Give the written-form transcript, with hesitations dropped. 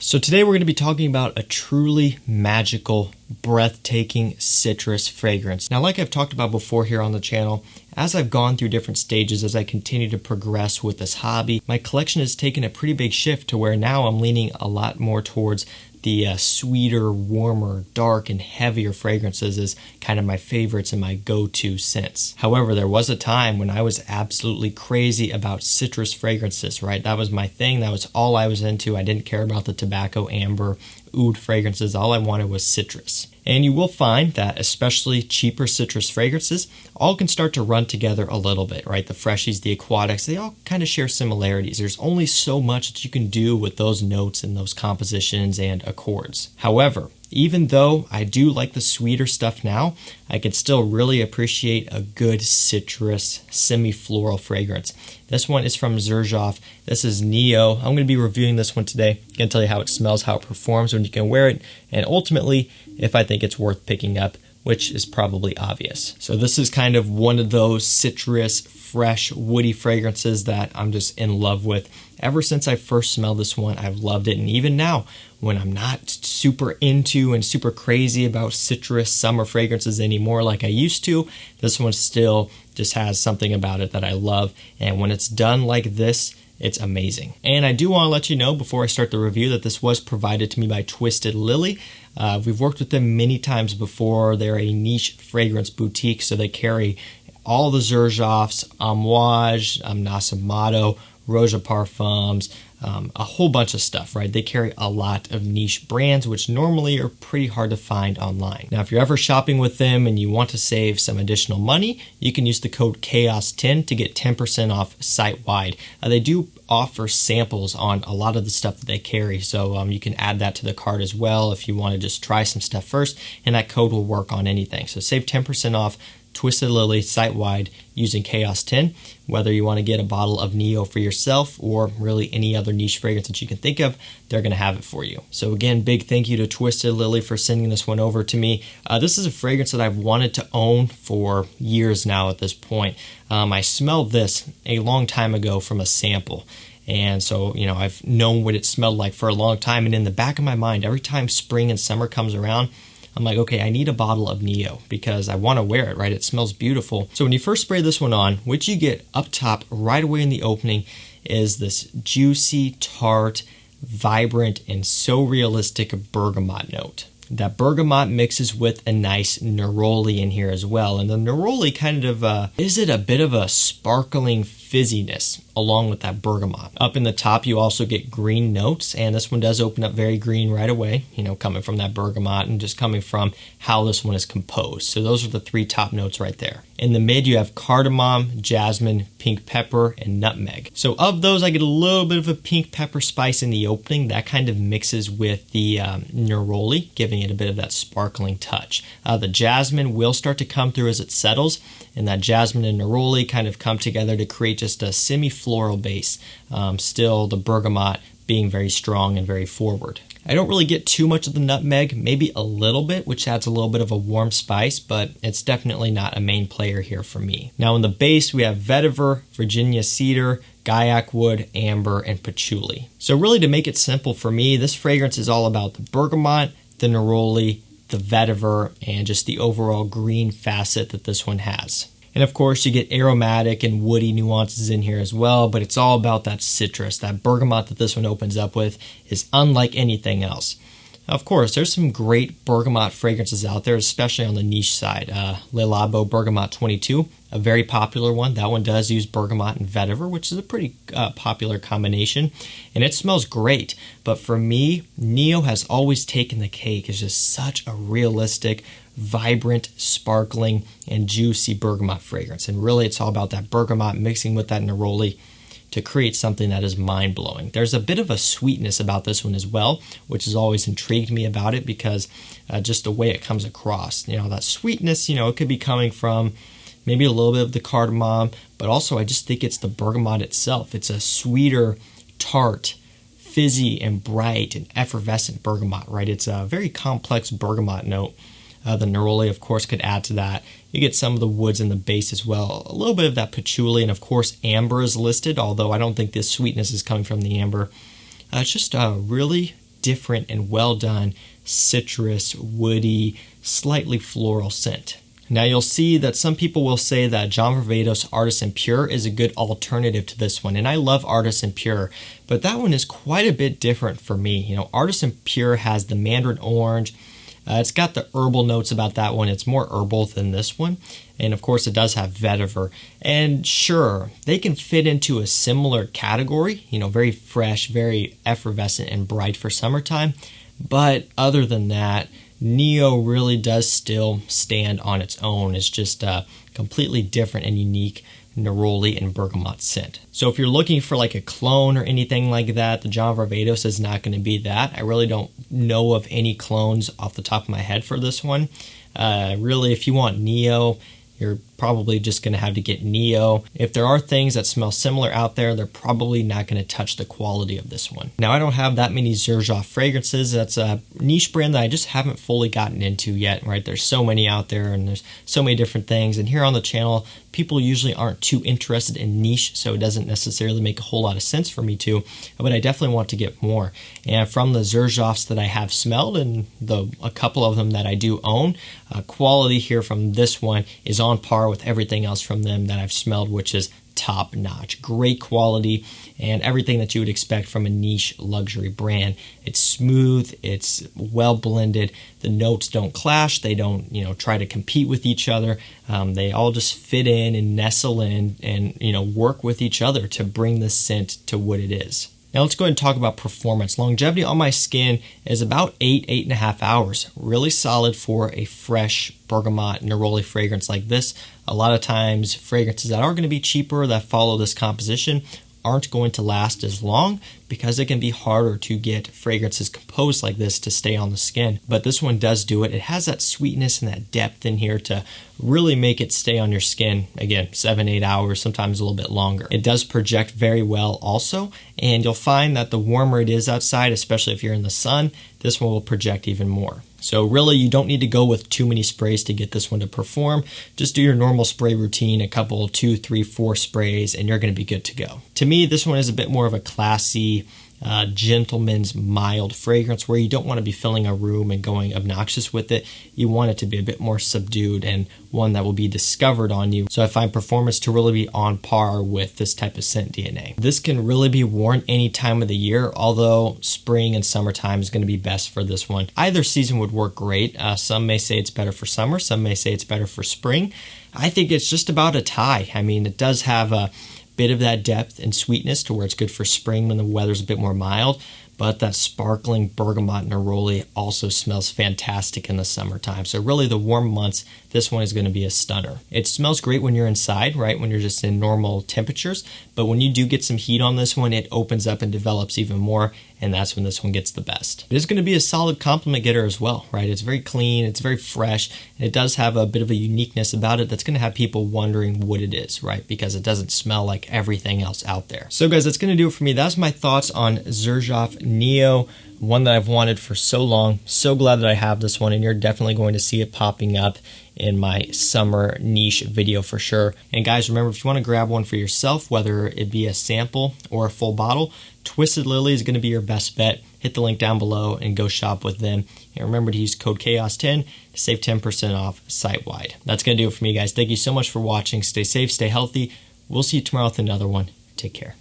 So today we're going to be talking about a truly magical, breathtaking citrus fragrance. Now, like I've talked about before here on the channel, as I've gone through different stages, as I continue to progress with this hobby, my collection has taken a pretty big shift to where now I'm leaning a lot more towards the sweeter, warmer, dark, and heavier fragrances is kind of my favorites and my go-to scents. However, there was a time when I was absolutely crazy about citrus fragrances, right? That was my thing. That was all I was into. I didn't care about the tobacco, amber, oud fragrances. All I wanted was citrus. And you will find that especially cheaper citrus fragrances all can start to run together a little bit, right? The freshies, the aquatics, they all kind of share similarities. There's only so much that you can do with those notes and those compositions and accords. However, even though I do like the sweeter stuff now, I can still really appreciate a good citrus, semi-floral fragrance. This one is from Xerjoff. This is Nio. I'm going to be reviewing this one today. I'm going to tell you how it smells, how it performs when you can wear it, and ultimately, if I think it's worth picking up, which is probably obvious. So this is kind of one of those citrus, fresh, woody fragrances that I'm just in love with. Ever since I first smelled this one, I've loved it. And even now, when I'm not super into and super crazy about citrus summer fragrances anymore like I used to, this one still just has something about it that I love. And when it's done like this, it's amazing. And I do want to let you know before I start the review that this was provided to me by Twisted Lily. We've worked with them many times before. They're a niche fragrance boutique, so they carry all the Xerjoffs, Amouage, Nasomato, Roja Parfums, a whole bunch of stuff, right? They carry a lot of niche brands, which normally are pretty hard to find online. Now, if you're ever shopping with them and you want to save some additional money, you can use the code CHAOS10 to get 10% off site-wide. They do offer samples on a lot of the stuff that they carry, so you can add that to the cart as well if you want to just try some stuff first, and that code will work on anything. So save 10% off Twisted Lily site-wide using CHAOS10, whether you want to get a bottle of Nio for yourself or really any other niche fragrance that you can think of, they're going to have it for you. So again, big thank you to Twisted Lily for sending this one over to me. This is a fragrance that I've wanted to own for years now at this point. I smelled this a long time ago from a sample. And so, you know, I've known what it smelled like for a long time. And in the back of my mind, every time spring and summer comes around, I'm like, okay, I need a bottle of Nio because I want to wear it, right? It smells beautiful. So when you first spray this one on, what you get up top right away in the opening is this juicy, tart, vibrant, and so realistic bergamot note. That bergamot mixes with a nice neroli in here as well. And the neroli kind of gives it a bit of a sparkling fizziness along with that bergamot. Up in the top, you also get green notes, and this one does open up very green right away, you know, coming from that bergamot and just coming from how this one is composed. So those are the three top notes right there. In the mid, you have cardamom, jasmine, pink pepper, and nutmeg. So of those, I get a little bit of a pink pepper spice in the opening. That kind of mixes with the neroli, giving it a bit of that sparkling touch. The jasmine will start to come through as it settles, and that jasmine and neroli kind of come together to create just a semi-floral base. Still the bergamot being very strong and very forward. I don't really get too much of the nutmeg, maybe a little bit, which adds a little bit of a warm spice, but it's definitely not a main player here for me. Now in the base, we have vetiver, Virginia cedar, guaiac wood, amber, and patchouli. So really to make it simple for me, this fragrance is all about the bergamot, the neroli, the vetiver, and just the overall green facet that this one has. And of course, you get aromatic and woody nuances in here as well, but it's all about that citrus. That bergamot that this one opens up with is unlike anything else. Of course, there's some great bergamot fragrances out there, especially on the niche side. Le Labo Bergamot 22, a very popular one. That one does use bergamot and vetiver, which is a pretty popular combination, and it smells great. But for me, Nio has always taken the cake. It's just such a realistic, vibrant, sparkling, and juicy bergamot fragrance. And really, it's all about that bergamot mixing with that neroli to create something that is mind-blowing. There's a bit of a sweetness about this one as well, which has always intrigued me about it because just the way it comes across. You know, that sweetness, you know, it could be coming from maybe a little bit of the cardamom, but also I just think it's the bergamot itself. It's a sweeter, tart, fizzy, and bright and effervescent bergamot, right? It's a very complex bergamot note. The neroli, of course, could add to that. You get some of the woods in the base as well. A little bit of that patchouli, and of course, amber is listed, although I don't think this sweetness is coming from the amber. It's just a really different and well done citrus, woody, slightly floral scent. Now you'll see that some people will say that John Varvatos Artisan Pure is a good alternative to this one, and I love Artisan Pure, but that one is quite a bit different for me. You know, Artisan Pure has the mandarin orange. It's got the herbal notes about that one. It's more herbal than this one. And of course it does have vetiver. And sure, they can fit into a similar category, you know, very fresh, very effervescent and bright for summertime. But other than that, Nio really does still stand on its own. It's just a completely different and unique neroli and bergamot scent. So if you're looking for like a clone or anything like that, the John Varvatos is not going to be that. I really don't know of any clones off the top of my head for this one. Really, if you want Nio, you're probably just going to have to get Nio. If there are things that smell similar out there, they're probably not going to touch the quality of this one. Now, I don't have that many Xerjoff fragrances. That's a niche brand that I just haven't fully gotten into yet, right? There's so many out there and there's so many different things. And here on the channel, people usually aren't too interested in niche, so it doesn't necessarily make a whole lot of sense for me to, but I definitely want to get more. And from the Xerjoffs that I have smelled and a couple of them that I do own, quality here from this one is on par with everything else from them that I've smelled, which is top notch. Great quality and everything that you would expect from a niche luxury brand. It's smooth, it's well blended, the notes don't clash, they don't, you know, try to compete with each other. They all just fit in and nestle in and, you know, work with each other to bring the scent to what it is. Now let's go ahead and talk about performance. Longevity on my skin is about 8.5 hours. Really solid for a fresh bergamot neroli fragrance like this. A lot of times fragrances that are going to be cheaper that follow this composition aren't going to last as long because it can be harder to get fragrances composed like this to stay on the skin. But this one does do it. It has that sweetness and that depth in here to really make it stay on your skin. Again, 7-8 hours, sometimes a little bit longer. It does project very well also, and you'll find that the warmer it is outside, especially if you're in the sun, this one will project even more. So really, you don't need to go with too many sprays to get this one to perform. Just do your normal spray routine, a couple, 2, 3, 4 sprays, and you're going to be good to go. To me, this one is a bit more of a classy, gentleman's mild fragrance where you don't want to be filling a room and going obnoxious with it. You want it to be a bit more subdued and one that will be discovered on you. So I find performance to really be on par with this type of scent DNA. This can really be worn any time of the year, although spring and summertime is going to be best for this one. Either season would work great. Some may say it's better for summer, some may say it's better for spring. I think it's just about a tie. I mean, it does have a bit of that depth and sweetness to where it's good for spring when the weather's a bit more mild, but that sparkling bergamot neroli also smells fantastic in the summertime. So really the warm months, this one is going to be a stunner. It smells great when you're inside, right, when you're just in normal temperatures, but when you do get some heat on this one, it opens up and develops even more, and that's when this one gets the best. It is going to be a solid compliment getter as well, right? It's very clean, it's very fresh, and it does have a bit of a uniqueness about it that's going to have people wondering what it is, right? Because it doesn't smell like everything else out there. So guys, that's going to do it for me. That's my thoughts on Xerjoff Nio, one that I've wanted for so long. So glad that I have this one, and you're definitely going to see it popping up in my summer niche video for sure. And guys, remember, if you want to grab one for yourself, whether it be a sample or a full bottle, Twisted Lily is going to be your best bet. Hit the link down below and go shop with them. And remember to use code CHAOS10 to save 10% off site-wide. That's going to do it for me, guys. Thank you so much for watching. Stay safe, stay healthy. We'll see you tomorrow with another one. Take care.